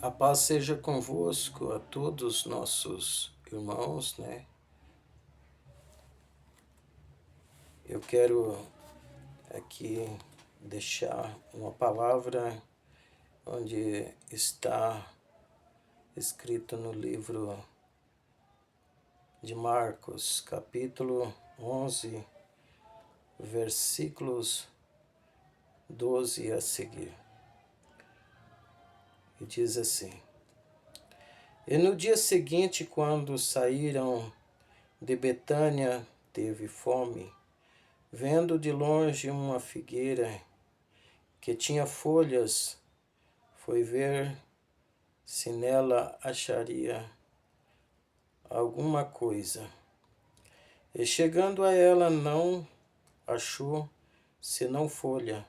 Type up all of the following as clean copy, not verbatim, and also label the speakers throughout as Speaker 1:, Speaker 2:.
Speaker 1: A paz seja convosco a todos nossos irmãos, né? Eu quero aqui deixar uma palavra onde está escrito no livro de Marcos, capítulo 11, versículos 12 a seguir. E diz assim: E no dia seguinte, quando saíram de Betânia, teve fome. Vendo de longe uma figueira que tinha folhas, foi ver se nela acharia alguma coisa. E chegando a ela, não achou senão folha,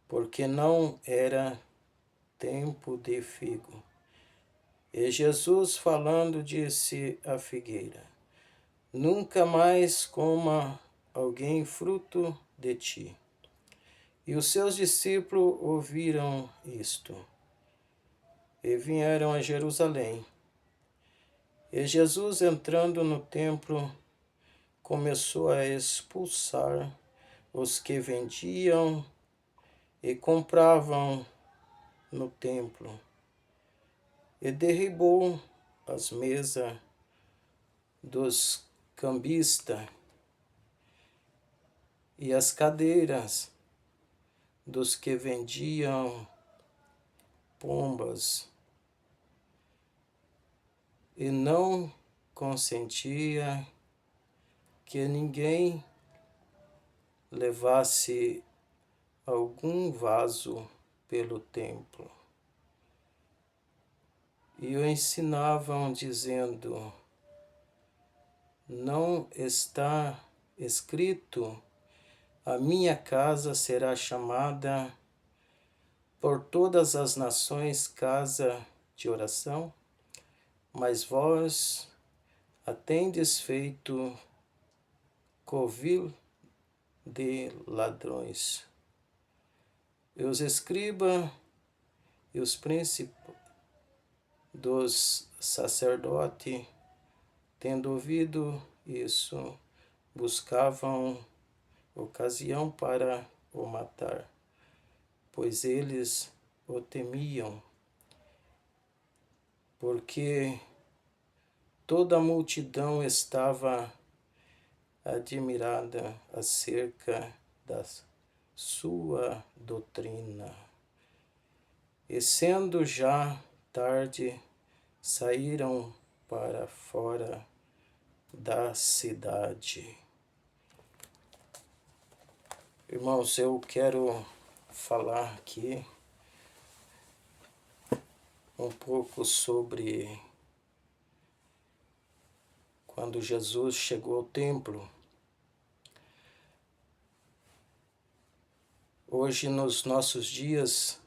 Speaker 1: porque não era tempo de figo. E Jesus, falando, disse à figueira: Nunca mais coma alguém fruto de ti. E os seus discípulos ouviram isto, e vieram a Jerusalém. E Jesus, entrando no templo, começou a expulsar os que vendiam e compravam no templo, e derribou as mesas dos cambistas e as cadeiras dos que vendiam pombas, e não consentia que ninguém levasse algum vaso pelo templo. E o ensinavam, dizendo: Não está escrito: a minha casa será chamada por todas as nações casa de oração? Mas vós a tendes feito covil de ladrões. E os escribas e os príncipes dos sacerdotes, tendo ouvido isso, buscavam ocasião para o matar, pois eles o temiam, porque toda a multidão estava admirada acerca da sua doutrina. E sendo já tarde, saíram para fora da cidade. Irmãos, eu quero falar aqui um pouco sobre quando Jesus chegou ao templo. Hoje, nos nossos dias,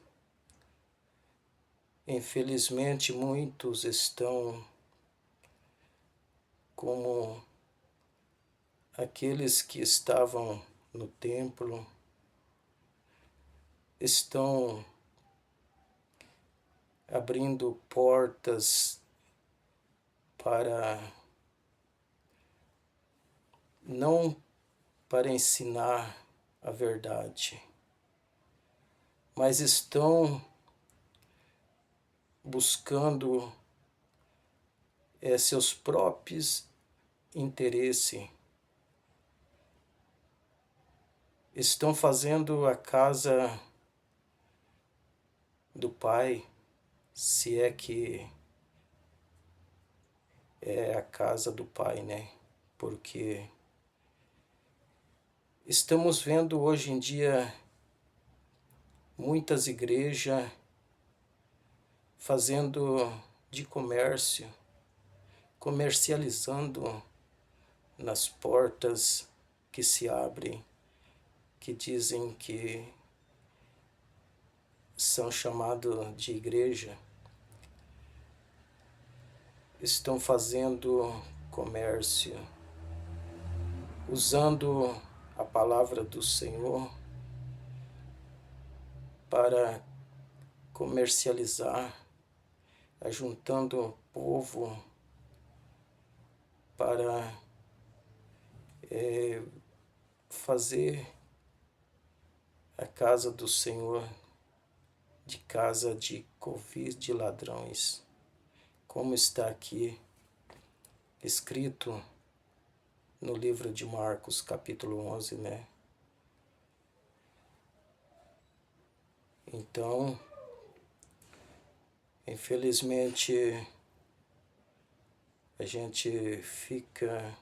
Speaker 1: infelizmente, muitos estão como aqueles que estavam no templo, estão abrindo portas para não para ensinar a verdade, mas estão buscando seus próprios interesses. Estão fazendo a casa do Pai, se é que é a casa do Pai, né? Porque estamos vendo hoje em dia muitas igrejas fazendo de comércio, comercializando nas portas que se abrem, que dizem que são chamados de igreja, estão fazendo comércio, usando a palavra do Senhor para comercializar ajuntando o povo para fazer a casa do Senhor de casa de covis de ladrões, como está aqui escrito no livro de Marcos, capítulo 11, né? Então, infelizmente, a gente fica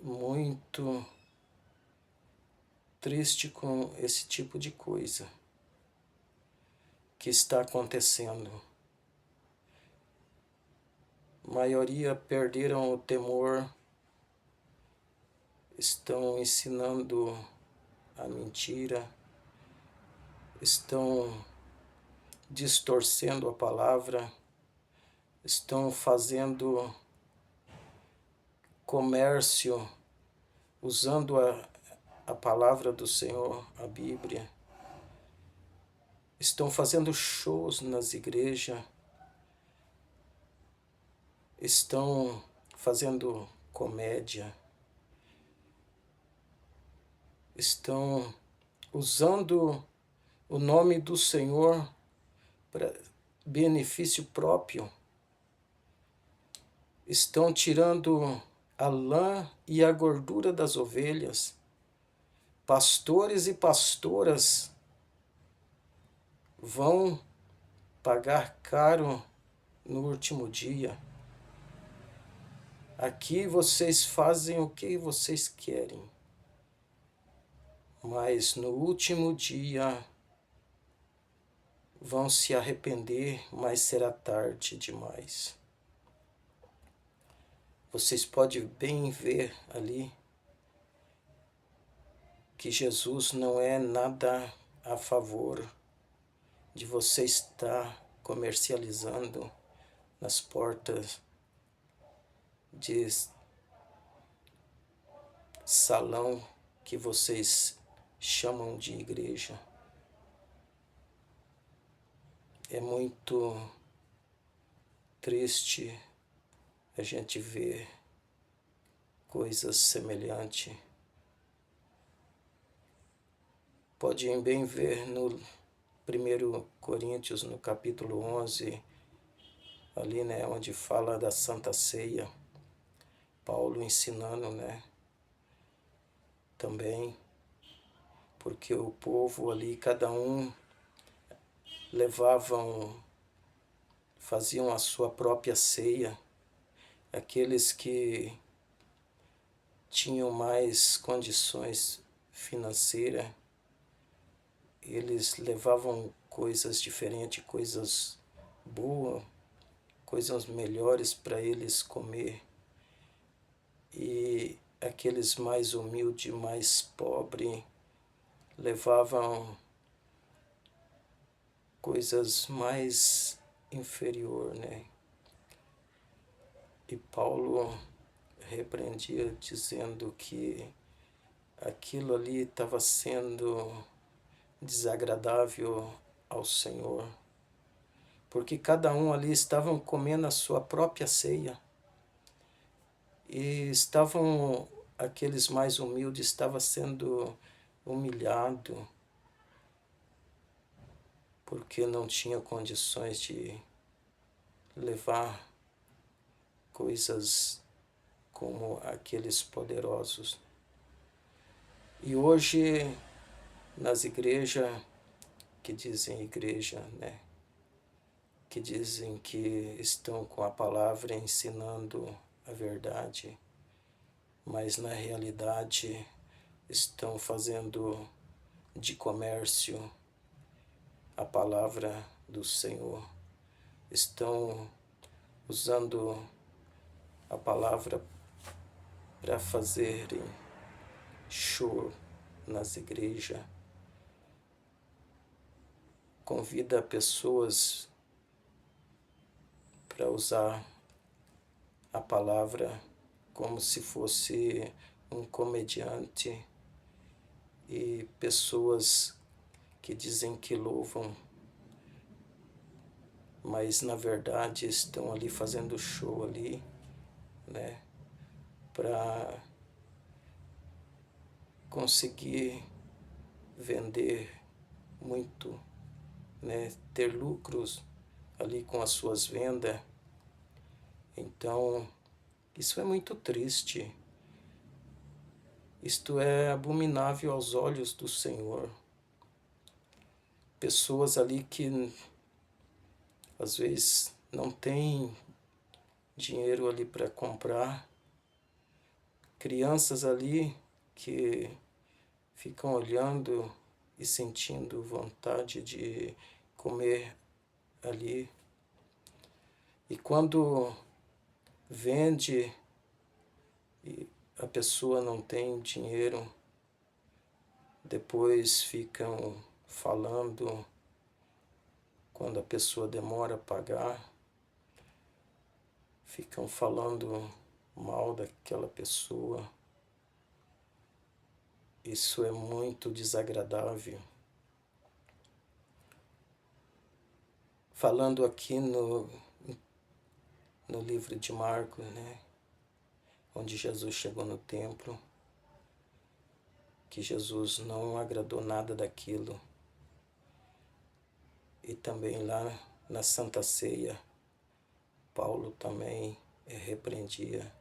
Speaker 1: muito triste com esse tipo de coisa que está acontecendo. A maioria perderam o temor, estão ensinando a mentira, estão distorcendo a palavra, estão fazendo comércio usando a palavra do Senhor, a Bíblia. Estão fazendo shows nas igrejas, estão fazendo comédia, estão usando o nome do Senhor para benefício próprio, estão tirando a lã e a gordura das ovelhas. Pastores e pastoras vão pagar caro no último dia. Aqui vocês fazem o que vocês querem, mas no último dia vão se arrepender, mas será tarde demais. Vocês podem bem ver ali que Jesus não é nada a favor de você estar comercializando nas portas de salão que vocês chamam de igreja. É muito triste a gente ver coisas semelhantes. Podem bem ver no 1 Coríntios, no capítulo 11, ali, né, onde fala da Santa Ceia, Paulo ensinando, né, também, porque o povo ali, cada um faziam a sua própria ceia. Aqueles que tinham mais condições financeiras, eles levavam coisas diferentes, coisas boas, coisas melhores para eles comer. E aqueles mais humildes, mais pobres, levavam coisas mais inferior, né? E Paulo repreendia dizendo que aquilo ali estava sendo desagradável ao Senhor, porque cada um ali estavam comendo a sua própria ceia e aqueles mais humildes estavam sendo humilhados porque não tinha condições de levar coisas como aqueles poderosos. E hoje, nas igrejas, que dizem igreja, né, que dizem que estão com a palavra ensinando a verdade, mas na realidade estão fazendo de comércio a palavra do Senhor, estão usando a palavra para fazerem show nas igrejas, convida pessoas para usar a palavra como se fosse um comediante, e pessoas que dizem que louvam mas na verdade estão ali fazendo show ali, né, para conseguir vender muito, né, ter lucros ali com as suas vendas. Então, isso é muito triste. Isto é abominável aos olhos do Senhor. Pessoas ali que às vezes não têm dinheiro ali para comprar, crianças ali que ficam olhando e sentindo vontade de comer ali. E quando vende e a pessoa não tem dinheiro, depois ficam falando quando a pessoa demora a pagar, ficam falando mal daquela pessoa. Isso é muito desagradável. Falando aqui no livro de Marcos, né, onde Jesus chegou no templo, que Jesus não agradou nada daquilo. E também lá na Santa Ceia, Paulo também repreendia.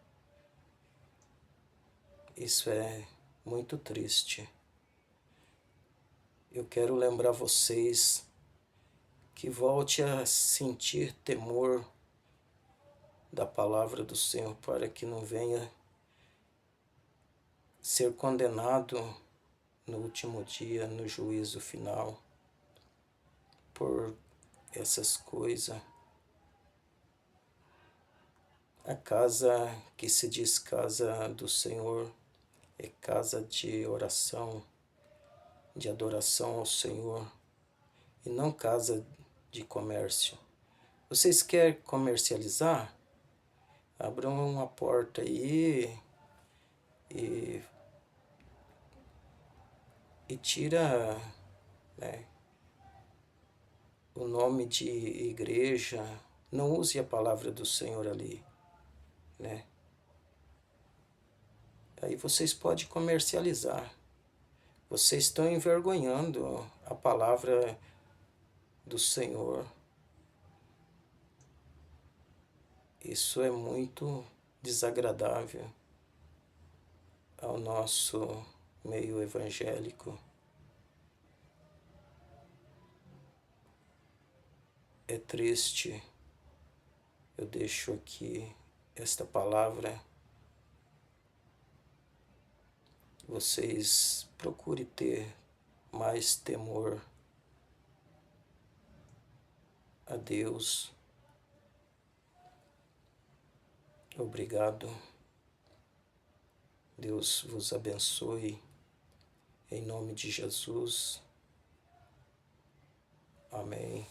Speaker 1: Isso é muito triste. Eu quero lembrar vocês que volte a sentir temor da palavra do Senhor, para que não venha ser condenado no último dia, no juízo final, por essas coisas. A casa que se diz casa do Senhor é casa de oração, de adoração ao Senhor, e não casa de comércio. Vocês querem comercializar? Abram uma porta aí e tira, né, o nome de igreja. Não use a palavra do Senhor ali, né? Aí vocês podem comercializar. Vocês estão envergonhando a palavra do Senhor. Isso é muito desagradável ao nosso meio evangélico. É triste. Eu deixo aqui esta palavra. Vocês procurem ter mais temor a Deus. Obrigado. Deus vos abençoe. Em nome de Jesus. Amém.